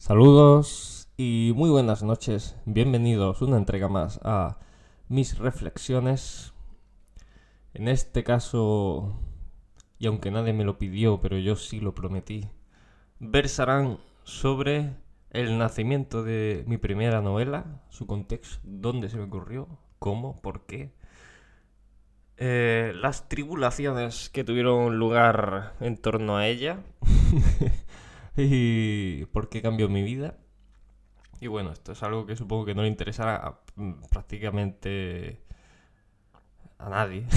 Saludos y muy buenas noches. Bienvenidos una entrega más a mis reflexiones. En este caso, y aunque nadie me lo pidió, pero yo sí lo prometí, versarán sobre el nacimiento de mi primera novela, su contexto, dónde se me ocurrió, cómo, por qué, las tribulaciones que tuvieron lugar en torno a ella y por qué cambió mi vida. Y bueno, esto es algo que supongo que no le interesará prácticamente a nadie.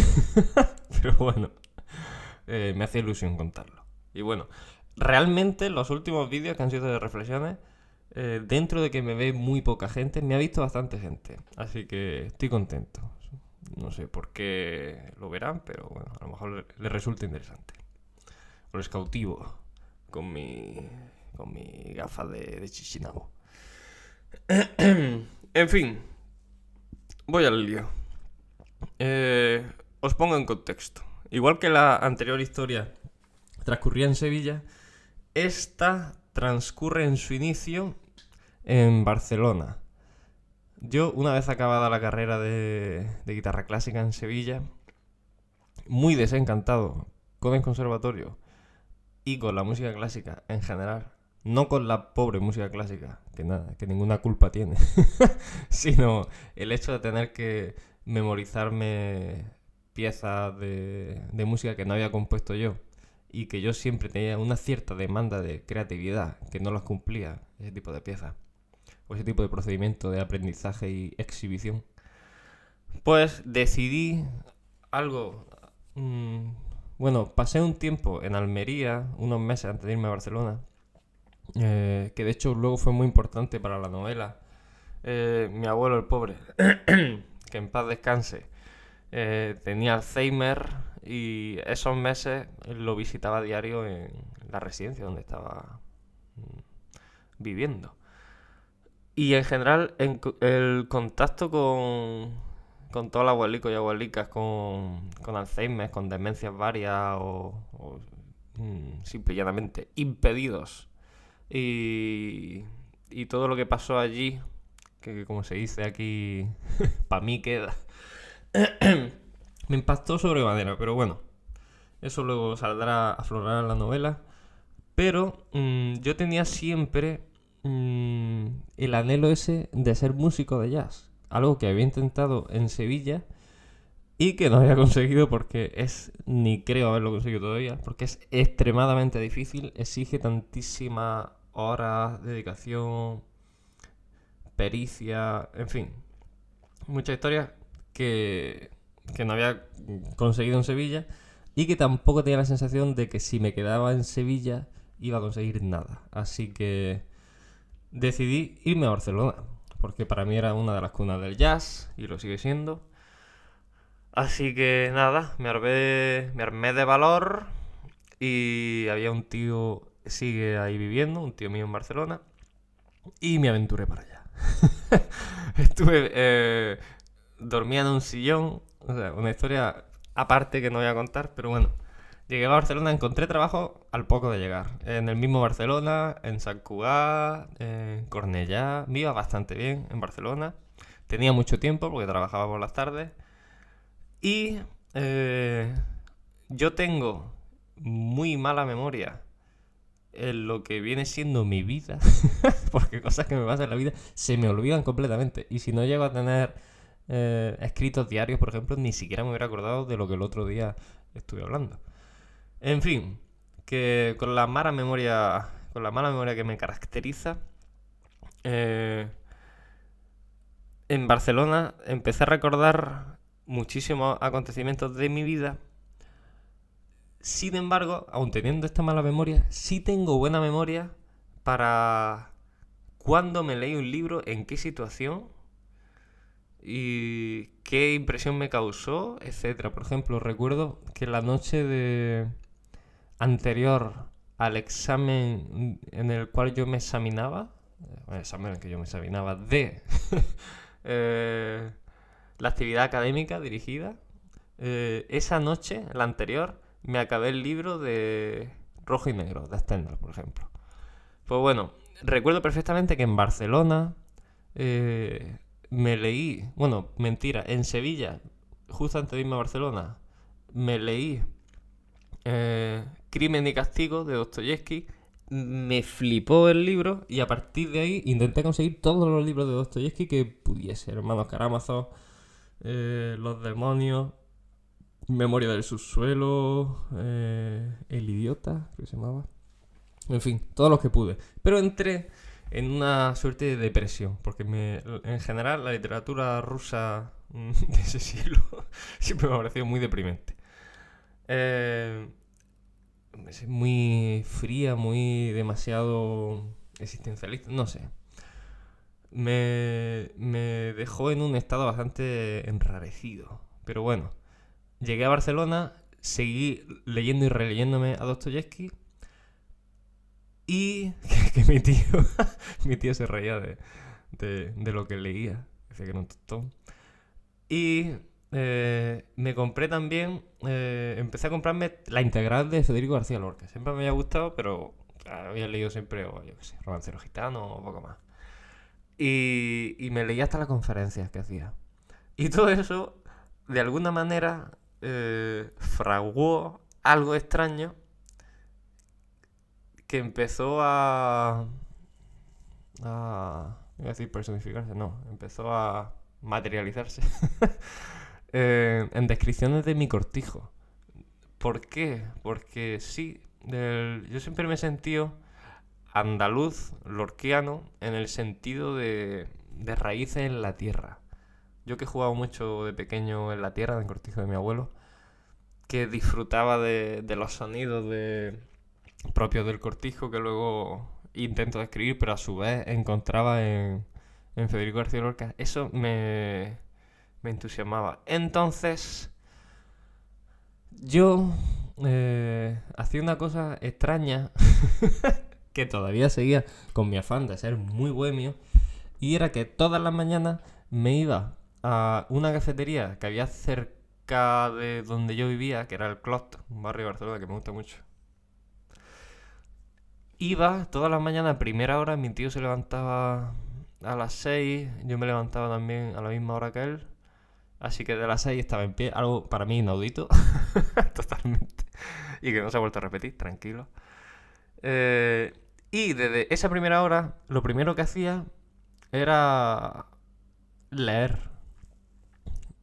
Pero bueno, me hace ilusión contarlo. Y bueno, realmente los últimos vídeos que han sido de reflexiones, dentro de que me ve muy poca gente, me ha visto bastante gente. Así que estoy contento. No sé por qué lo verán, pero bueno, a lo mejor les resulta interesante. O les cautivo con mi gafa de Chichinabo. En fin, voy al lío. Os pongo en contexto. Igual que la anterior historia transcurría en Sevilla, esta transcurre en su inicio en Barcelona. Yo, una vez acabada la carrera de guitarra clásica en Sevilla, muy desencantado con el conservatorio y con la música clásica en general, no con la pobre música clásica, que ninguna culpa tiene, sino el hecho de tener que memorizarme piezas de música que no había compuesto yo y que yo siempre tenía una cierta demanda de creatividad que no las cumplía, ese tipo de piezas o ese tipo de procedimiento de aprendizaje y exhibición. Pues decidí algo. Bueno, pasé un tiempo en Almería, unos meses antes de irme a Barcelona, que de hecho luego fue muy importante para la novela. Mi abuelo, el pobre, que en paz descanse, tenía Alzheimer y esos meses lo visitaba a diario en la residencia donde estaba viviendo. Y en general el contacto con todos los abuelicos y abuelicas con Alzheimer, con demencias varias o simple y llanamente impedidos. Y, y todo lo que pasó allí, que como se dice aquí, para mí queda, me impactó sobremanera, pero bueno, eso luego saldrá a aflorar en la novela. Pero yo tenía siempre el anhelo ese de ser músico de jazz. Algo que había intentado en Sevilla y que no había conseguido porque ni creo haberlo conseguido todavía, porque es extremadamente difícil, exige tantísimas horas, dedicación, pericia, en fin, muchas historias que, que no había conseguido en Sevilla y que tampoco tenía la sensación de que si me quedaba en Sevilla iba a conseguir nada. Así que decidí irme a Barcelona, porque para mí era una de las cunas del jazz y lo sigue siendo. Así que nada, me armé de valor y había un tío que sigue ahí viviendo, un tío mío en Barcelona, y me aventuré para allá. Estuve dormía en un sillón, o sea, una historia aparte que no voy a contar, pero bueno. Llegué a Barcelona, encontré trabajo al poco de llegar. En el mismo Barcelona, en Sant Cugat, en Cornellà. Me iba bastante bien en Barcelona. Tenía mucho tiempo porque trabajaba por las tardes. Y yo tengo muy mala memoria en lo que viene siendo mi vida. Porque cosas que me pasan en la vida se me olvidan completamente. Y si no llego a tener escritos diarios, por ejemplo, ni siquiera me hubiera acordado de lo que el otro día estuve hablando. En fin, que con la mala memoria que me caracteriza, eh, en Barcelona empecé a recordar muchísimos acontecimientos de mi vida. Sin embargo, aun teniendo esta mala memoria, sí tengo buena memoria para cuándo me leí un libro, en qué situación y qué impresión me causó, etcétera. Por ejemplo, recuerdo que la noche anterior al examen en el cual yo me examinaba, el examen en el que yo me examinaba de eh, la actividad académica dirigida, esa noche, la anterior, me acabé el libro de Rojo y Negro, de Stendhal, por ejemplo. Pues bueno, recuerdo perfectamente que en Barcelona me leí, bueno, mentira, en Sevilla, justo antes de irme a Barcelona, me leí Crimen y Castigo de Dostoyevsky. Me flipó el libro y a partir de ahí intenté conseguir todos los libros de Dostoyevsky que pudiese. Hermanos Karamazov, Los demonios, Memoria del subsuelo, El idiota, creo que se llamaba. En fin, todos los que pude. Pero entré en una suerte de depresión, porque en general la literatura rusa de ese siglo siempre me ha parecido muy deprimente. Es muy fría, muy demasiado existencialista, no sé. Me dejó en un estado bastante enrarecido. Pero bueno, llegué a Barcelona, seguí leyendo y releyéndome a Dostoyevsky y que mi tío se reía de lo que leía, decía que era un tostón. Y me compré también, empecé a comprarme la integral de Federico García Lorca. Siempre me había gustado, pero había leído siempre, yo qué sé, Romancero Gitano o poco más. Y me leía hasta las conferencias que hacía. Y todo eso, de alguna manera, fraguó algo extraño que empezó iba a decir personificarse, no, empezó a materializarse en descripciones de mi cortijo. ¿Por qué? Porque sí, yo siempre me he sentido andaluz, lorquiano, en el sentido de raíces en la tierra. Yo que he jugado mucho de pequeño en la tierra, en el cortijo de mi abuelo, que disfrutaba de los sonidos propios del cortijo que luego intento describir, pero a su vez encontraba en Federico García Lorca. Eso me entusiasmaba. Entonces, yo hacía una cosa extraña que todavía seguía con mi afán de ser muy bohemio, y era que todas las mañanas me iba a una cafetería que había cerca de donde yo vivía, que era el Clot, un barrio de Barcelona que me gusta mucho. Iba todas las mañanas a primera hora, mi tío se levantaba a las 6, yo me levantaba también a la misma hora que él, así que de las 6 estaba en pie, algo para mí inaudito, totalmente, y que no se ha vuelto a repetir, tranquilo. Y desde esa primera hora, lo primero que hacía era leer.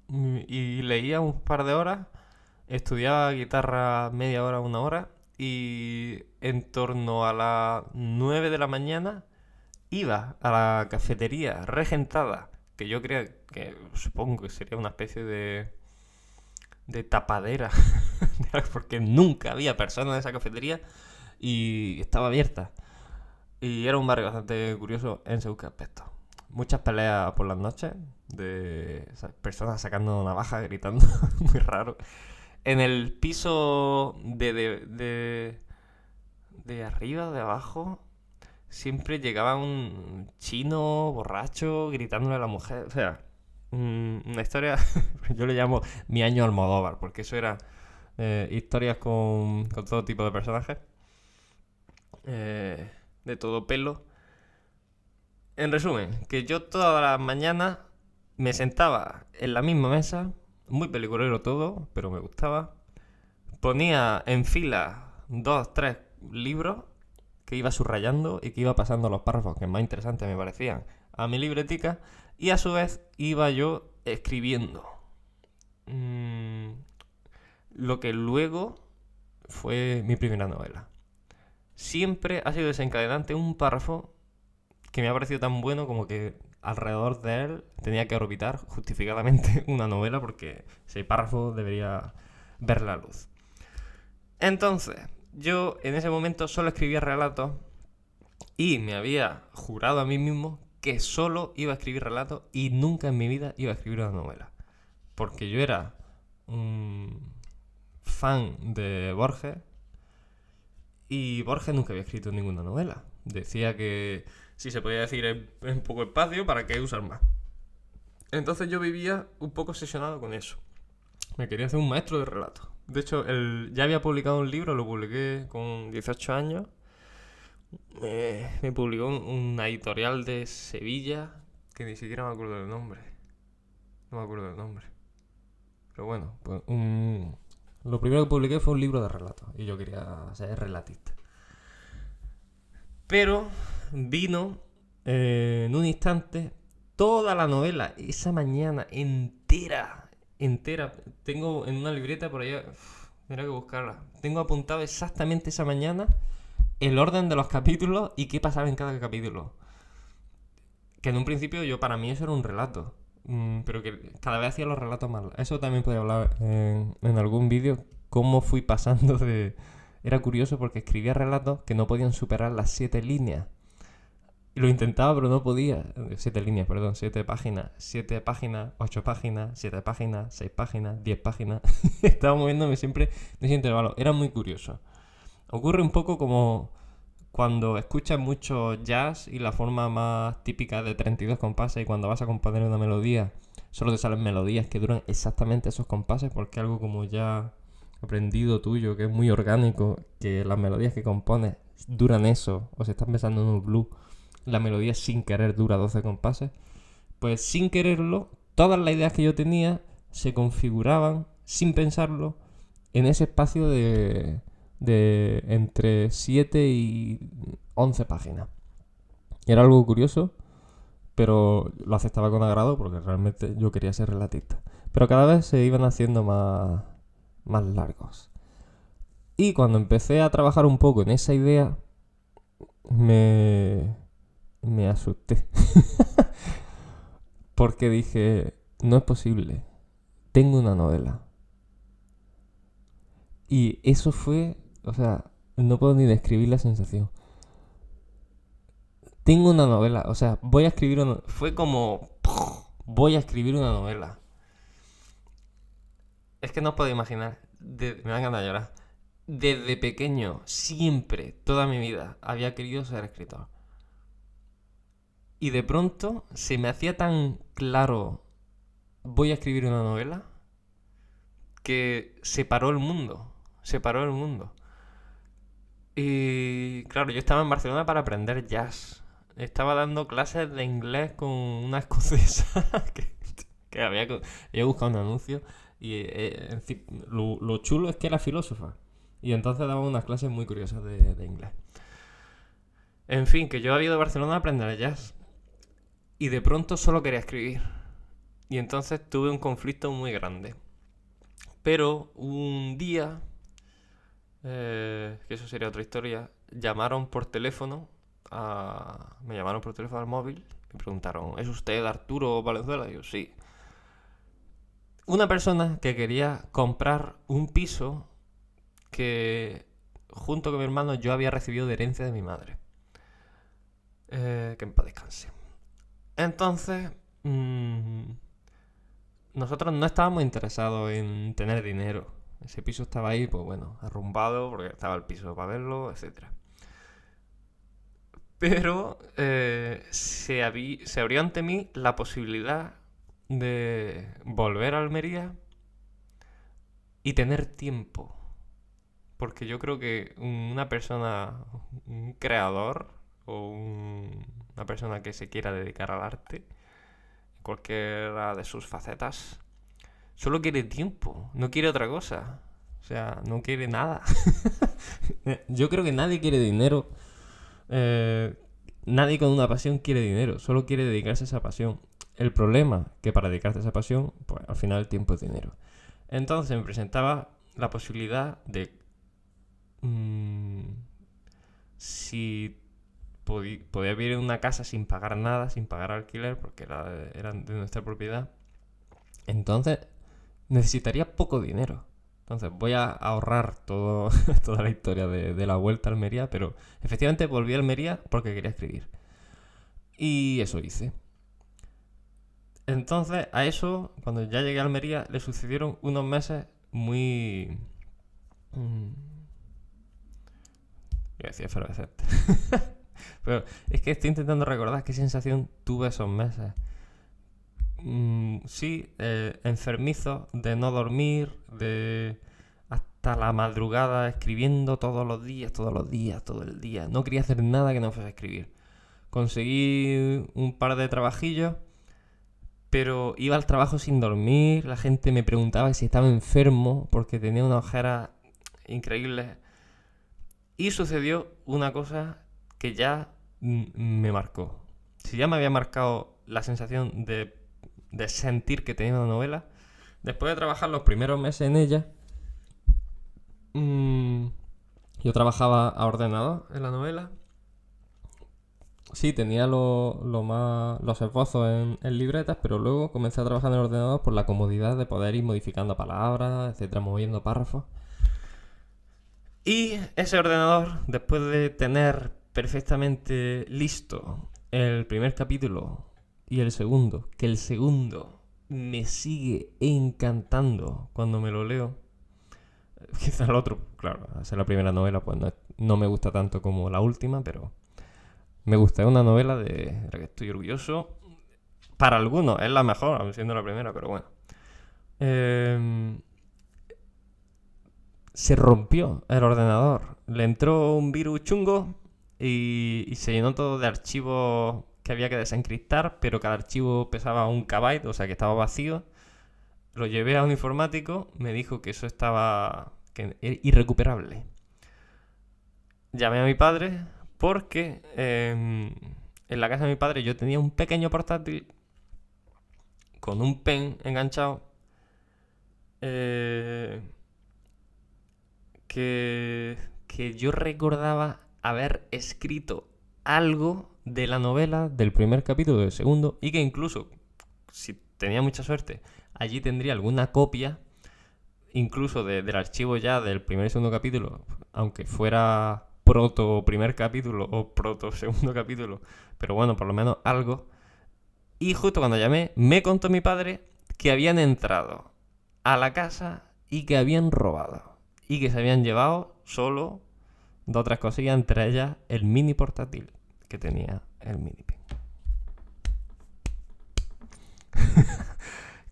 Y leía un par de horas, estudiaba guitarra media hora, una hora, y en torno a las 9 de la mañana iba a la cafetería regentada, que yo creo que supongo que sería una especie de tapadera, porque nunca había personas en esa cafetería y estaba abierta. Y era un barrio bastante curioso en según qué aspecto. Muchas peleas por las noches de personas sacando navajas, gritando, muy raro. En el piso de arriba, de abajo, siempre llegaba un chino borracho gritándole a la mujer. O sea, una historia, yo le llamo mi año Almodóvar, porque eso era historias con todo tipo de personajes, de todo pelo. En resumen, que yo todas las mañanas me sentaba en la misma mesa, muy peliculero todo, pero me gustaba. Ponía en fila 2, 3 libros que iba subrayando y que iba pasando los párrafos que más interesantes me parecían a mi libretica, y a su vez iba yo escribiendo. Lo que luego fue mi primera novela. Siempre ha sido desencadenante un párrafo que me ha parecido tan bueno como que alrededor de él tenía que orbitar justificadamente una novela, porque ese párrafo debería ver la luz. Entonces, yo en ese momento solo escribía relatos y me había jurado a mí mismo que solo iba a escribir relatos y nunca en mi vida iba a escribir una novela. Porque yo era un fan de Borges y Borges nunca había escrito ninguna novela. Decía que si se podía decir en poco espacio, ¿para qué usar más? Entonces yo vivía un poco obsesionado con eso. Me quería hacer un maestro de relatos. De hecho, ya había publicado un libro, lo publiqué con 18 años. me publicó una editorial de Sevilla que ni siquiera me acuerdo del nombre. No me acuerdo del nombre. Pero bueno, pues lo primero que publiqué fue un libro de relatos y yo quería ser relatista. Pero vino en un instante toda la novela, esa mañana entera. Tengo en una libreta por allá, mira que buscarla. Tengo apuntado exactamente esa mañana el orden de los capítulos y qué pasaba en cada capítulo. Que en un principio para mí eso era un relato. Pero que cada vez hacía los relatos más. Eso también podría hablar en algún vídeo. Cómo fui pasando de... Era curioso porque escribía relatos que no podían superar las 7 líneas. Y lo intentaba, pero no podía. 7 líneas, perdón, 7 páginas. 7 páginas, 8 páginas, 7 páginas, 6 páginas, 10 páginas. Estaba moviéndome siempre de ese intervalo. Era muy curioso. Ocurre un poco como cuando escuchas mucho jazz y la forma más típica de 32 compases y cuando vas a componer una melodía solo te salen melodías que duran exactamente esos compases porque algo como ya aprendido tuyo, que es muy orgánico, que las melodías que compones duran eso, o si estás pensando en un blues, la melodía sin querer dura 12 compases, pues sin quererlo, todas las ideas que yo tenía se configuraban sin pensarlo en ese espacio de entre 7 y 11 páginas. Era algo curioso, pero lo aceptaba con agrado porque realmente yo quería ser relatista. Pero cada vez se iban haciendo más largos. Y cuando empecé a trabajar un poco en esa idea, me asusté. Porque dije, no es posible, tengo una novela. Y eso fue, o sea, no puedo ni describir la sensación. Tengo una novela, o sea, voy a escribir una... Fue como... Voy a escribir una novela. Es que no os podéis imaginar. Me dan ganas de llorar. Desde pequeño, siempre, toda mi vida, había querido ser escritor. Y de pronto se me hacía tan claro, voy a escribir una novela, que se paró el mundo. Se paró el mundo. Y claro, yo estaba en Barcelona para aprender jazz. Estaba dando clases de inglés con una escocesa que había buscado un anuncio. Y en fin, lo chulo es que era filósofa. Y entonces daba unas clases muy curiosas de inglés. En fin, que yo había ido a Barcelona a aprender jazz. Y de pronto solo quería escribir. Y entonces tuve un conflicto muy grande. Pero un día, que eso sería otra historia, me llamaron por teléfono al móvil. Me preguntaron, ¿es usted Arturo Valenzuela? Y yo, sí. Una persona que quería comprar un piso que junto con mi hermano yo había recibido de herencia de mi madre. Que en paz descanse. Entonces, nosotros no estábamos interesados en tener dinero. Ese piso estaba ahí, pues bueno, arrumbado porque estaba el piso para verlo, etcétera. Pero se abrió ante mí la posibilidad de volver a Almería y tener tiempo. Porque yo creo que una persona, un creador o una persona que se quiera dedicar al arte, cualquiera de sus facetas, solo quiere tiempo, no quiere otra cosa. O sea, no quiere nada. Yo creo que nadie quiere dinero. Nadie con una pasión quiere dinero, solo quiere dedicarse a esa pasión. El problema que para dedicarse a esa pasión, pues al final el tiempo es dinero. Entonces me presentaba la posibilidad de si podía vivir en una casa sin pagar nada, sin pagar alquiler, porque era de nuestra propiedad, entonces necesitaría poco dinero. Entonces voy a ahorrar toda la historia de la vuelta a Almería, pero efectivamente volví a Almería porque quería escribir. Y eso hice. Entonces a eso, cuando ya llegué a Almería, le sucedieron unos meses muy... Iba a decir efervescente. Pero es que estoy intentando recordar qué sensación tuve esos meses. Sí, enfermizo, de no dormir, de hasta la madrugada escribiendo todos los días, todo el día. No quería hacer nada que no fuese escribir. Conseguí un par de trabajillos, pero iba al trabajo sin dormir. La gente me preguntaba si estaba enfermo porque tenía una ojera increíble. Y sucedió una cosa que ya me marcó. Si ya me había marcado la sensación de sentir que tenía una novela, después de trabajar los primeros meses en ella, yo trabajaba a ordenador en la novela. Sí, tenía los esbozos en libretas, pero luego comencé a trabajar en el ordenador por la comodidad de poder ir modificando palabras, etcétera, moviendo párrafos. Y ese ordenador, después de tener perfectamente listo el primer capítulo y el segundo, que el segundo me sigue encantando cuando me lo leo. Quizá el otro, claro, al ser la primera novela, pues no me gusta tanto como la última, pero me gusta. Es una novela de la que estoy orgulloso. Para algunos es la mejor, aun siendo la primera, pero bueno. Se rompió el ordenador. Le entró un virus chungo y se llenó todo de archivos que había que desencriptar, pero cada archivo pesaba 1 KB, o sea que estaba vacío. Lo llevé a un informático, me dijo que eso estaba irrecuperable. Llamé a mi padre porque en la casa de mi padre yo tenía un pequeño portátil con un pen enganchado que yo recordaba haber escrito algo de la novela, del primer capítulo, del segundo, y que incluso, si tenía mucha suerte, allí tendría alguna copia, incluso del archivo ya del primer y segundo capítulo, aunque fuera proto primer capítulo o proto segundo capítulo, pero bueno, por lo menos algo. Y justo cuando llamé, me contó mi padre que habían entrado a la casa y que habían robado. Y que se habían llevado solo 2 o 3 cosillas, entre ellas el mini portátil que tenía el mini pen.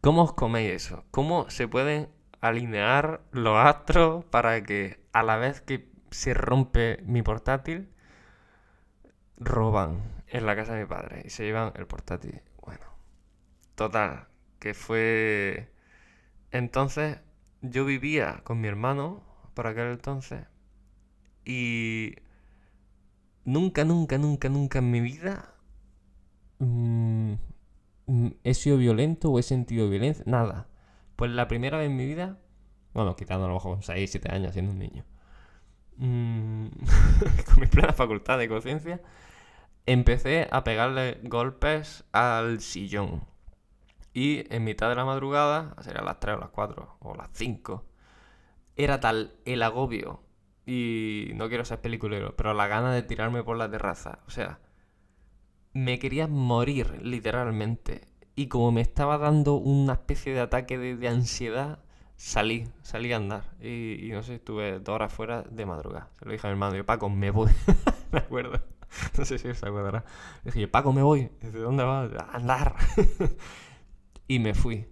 ¿Cómo os coméis eso? ¿Cómo se pueden alinear los astros para que a la vez que se rompe mi portátil, roban en la casa de mi padre y se llevan el portátil? Bueno, total, que fue... Entonces yo vivía con mi hermano por aquel entonces y nunca en mi vida he sido violento o he sentido violencia, nada. Pues la primera vez en mi vida, bueno, quitando a lo mejor con 6, 7 años siendo un niño, con mi plena facultad de conciencia, empecé a pegarle golpes al sillón. Y en mitad de la madrugada, serían las 3 o las 4 o las 5, era tal el agobio, y no quiero ser peliculero, pero la gana de tirarme por la terraza. O sea, me quería morir, literalmente. Y como me estaba dando una especie de ataque de ansiedad, salí a andar. Y no sé, estuve 2 horas fuera de madrugada. Se lo dije a mi hermano, yo, Paco, me voy. Me acuerdo. No sé si se acordará. Le dije, Paco, me voy. ¿De dónde vas? A andar. Y me fui.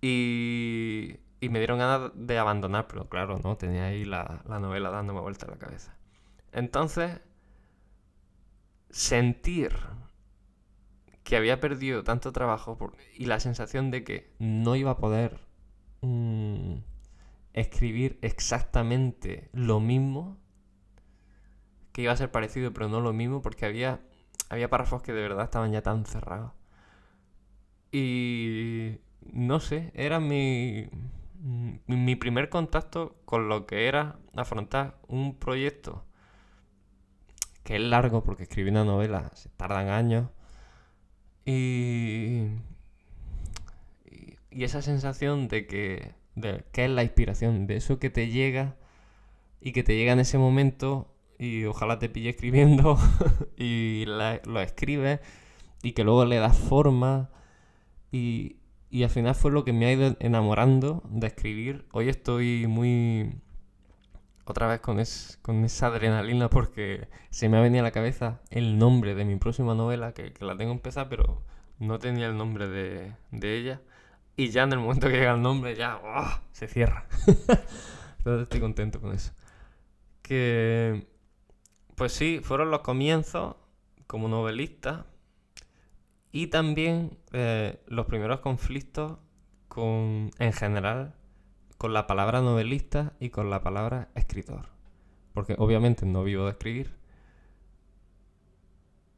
Y me dieron ganas de abandonar, pero claro, no, tenía ahí la novela dándome vuelta en la cabeza. Entonces, sentir que había perdido tanto trabajo y la sensación de que no iba a poder escribir exactamente lo mismo, que iba a ser parecido pero no lo mismo, porque había párrafos que de verdad estaban ya tan cerrados. Y no sé, era mi primer contacto con lo que era afrontar un proyecto que es largo, porque escribir una novela se tardan años. Y esa sensación de que es la inspiración, de eso que te llega y que te llega en ese momento y ojalá te pille escribiendo y lo escribes y que luego le das forma y al final fue lo que me ha ido enamorando de escribir. Hoy estoy muy... otra vez con esa adrenalina porque se me ha venido a la cabeza el nombre de mi próxima novela, que la tengo empezada, pero no tenía el nombre de ella. Y ya en el momento que llega el nombre, ya se cierra. Entonces estoy contento con eso. Que, pues sí, fueron los comienzos como novelista y también los primeros conflictos en general con la palabra novelista y con la palabra escritor. Porque obviamente no vivo de escribir.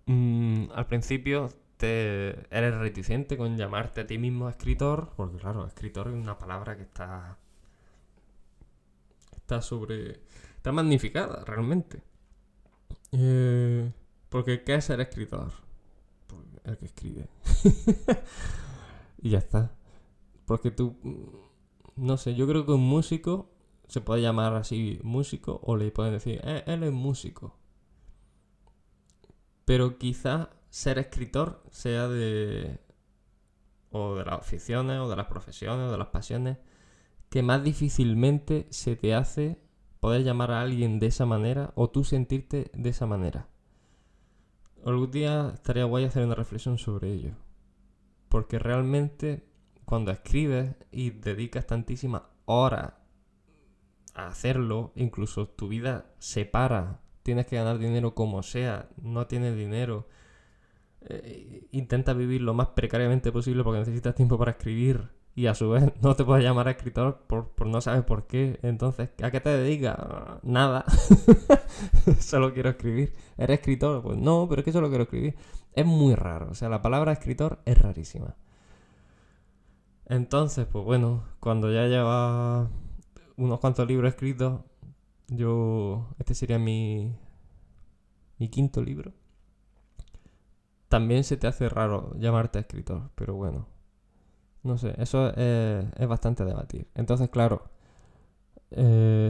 Al principio eres reticente con llamarte a ti mismo escritor, porque claro, escritor es una palabra que está magnificada realmente. Porque ¿qué es ser escritor? Pues el que escribe. Y ya está. Porque tú, no sé, yo creo que un músico se puede llamar así músico o le pueden decir, él es músico. Pero quizá ser escritor sea o de las aficiones, o de las profesiones, o de las pasiones, que más difícilmente se te hace poder llamar a alguien de esa manera o tú sentirte de esa manera. Algún día estaría guay hacer una reflexión sobre ello. Porque realmente cuando escribes y dedicas tantísimas horas a hacerlo, incluso tu vida se para. Tienes que ganar dinero como sea, no tienes dinero. Intenta vivir lo más precariamente posible porque necesitas tiempo para escribir y a su vez no te puedes llamar escritor por no sabes por qué. Entonces, ¿a qué te dedicas? Nada. Solo quiero escribir. ¿Eres escritor? Pues no, pero es que solo quiero escribir. Es muy raro. O sea, la palabra escritor es rarísima. Entonces, pues bueno, cuando ya lleva unos cuantos libros escritos, este sería mi quinto libro. También se te hace raro llamarte escritor, pero bueno. No sé, eso es bastante a debatir. Entonces, claro,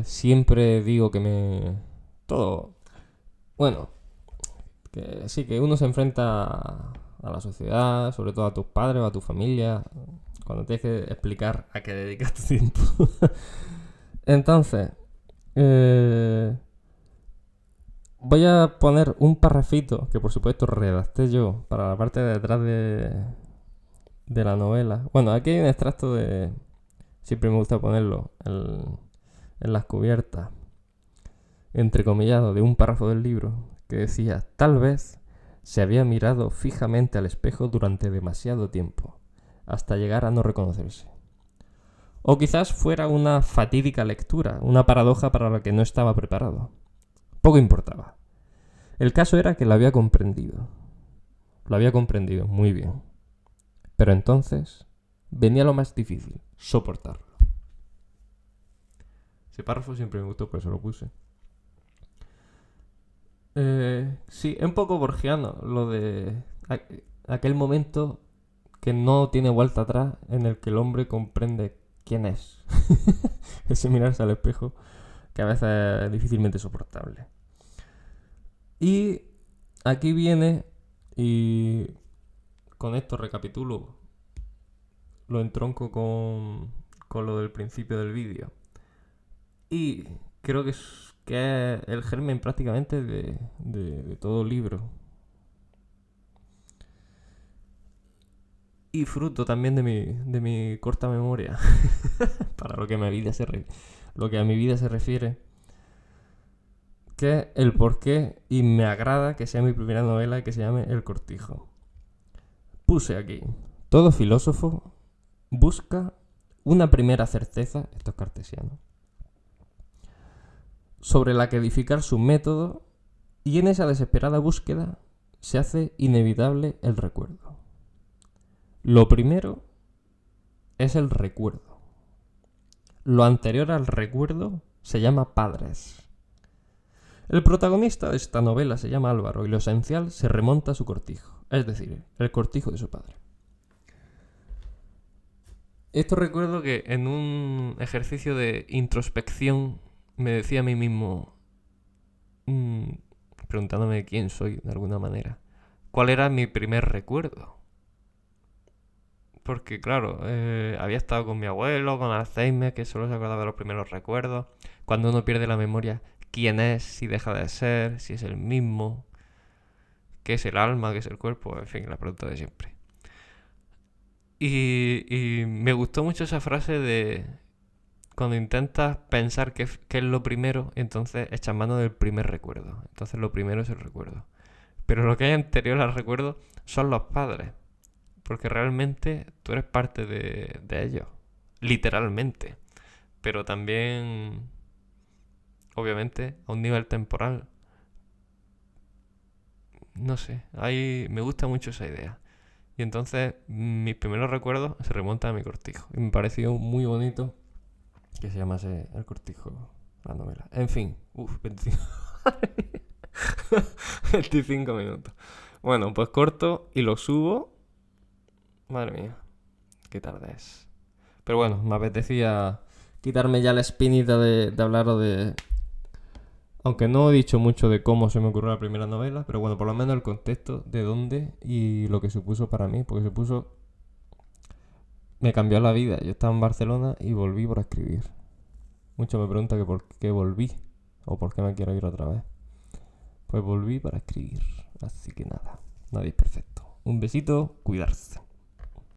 siempre digo que todo... Bueno, que sí, que uno se enfrenta a la sociedad, sobre todo a tus padres o a tu familia, cuando tienes que explicar a qué dedicas tu tiempo. Entonces, voy a poner un parrafito que por supuesto redacté yo para la parte de detrás de la novela. Bueno, aquí hay un extracto de... Siempre me gusta ponerlo en las cubiertas, entrecomillado, de un párrafo del libro que decía: tal vez se había mirado fijamente al espejo durante demasiado tiempo, hasta llegar a no reconocerse. O quizás fuera una fatídica lectura, una paradoja para la que no estaba preparado. Poco importaba. El caso era que lo había comprendido. Lo había comprendido muy bien. Pero entonces venía lo más difícil, soportarlo. Ese párrafo siempre me gustó, por eso lo puse. Sí, es un poco borgiano lo de aquel momento que no tiene vuelta atrás en el que el hombre comprende quién es. Ese mirarse al espejo que a veces es difícilmente soportable. Y aquí viene, y con esto recapitulo, lo entronco con lo del principio del vídeo. Y creo que es el germen prácticamente de todo libro. Y fruto también de mi corta memoria. Para lo que a mi vida se refiere. Que es el porqué, y me agrada que sea mi primera novela y que se llame El Cortijo. Puse aquí: todo filósofo busca una primera certeza, esto es cartesiano, sobre la que edificar su método, y en esa desesperada búsqueda se hace inevitable el recuerdo. Lo primero es el recuerdo. Lo anterior al recuerdo se llama padres. El protagonista de esta novela se llama Álvaro y lo esencial se remonta a su cortijo, es decir, el cortijo de su padre. Esto recuerdo que en un ejercicio de introspección me decía a mí mismo, preguntándome quién soy de alguna manera, ¿cuál era mi primer recuerdo? Porque claro, había estado con mi abuelo, con Alzheimer, que solo se acordaba de los primeros recuerdos. Cuando uno pierde la memoria, ¿quién es? Si deja de ser, si es el mismo, qué es el alma, qué es el cuerpo, en fin, la pregunta de siempre. Y me gustó mucho esa frase de cuando intentas pensar qué es lo primero, entonces echas mano del primer recuerdo. Entonces lo primero es el recuerdo. Pero lo que hay anterior al recuerdo son los padres. Porque realmente tú eres parte de ellos. Literalmente. Pero también, obviamente, a un nivel temporal. No sé, me gusta mucho esa idea. Y entonces mis primeros recuerdos se remontan a mi cortijo. Y me pareció muy bonito que se llamase El Cortijo, la novela. En fin, 25, 25 minutos. Bueno, pues corto y lo subo. Madre mía, qué tarde es. Pero bueno, me apetecía quitarme ya la espinita de hablaros de... Aunque no he dicho mucho de cómo se me ocurrió la primera novela, pero bueno, por lo menos el contexto de dónde y lo que supuso para mí, porque supuso... Me cambió la vida. Yo estaba en Barcelona y volví por escribir. Muchos me preguntan que por qué volví o por qué me quiero ir otra vez. Pues volví para escribir. Así que nada, nadie es perfecto. Un besito, cuidarse.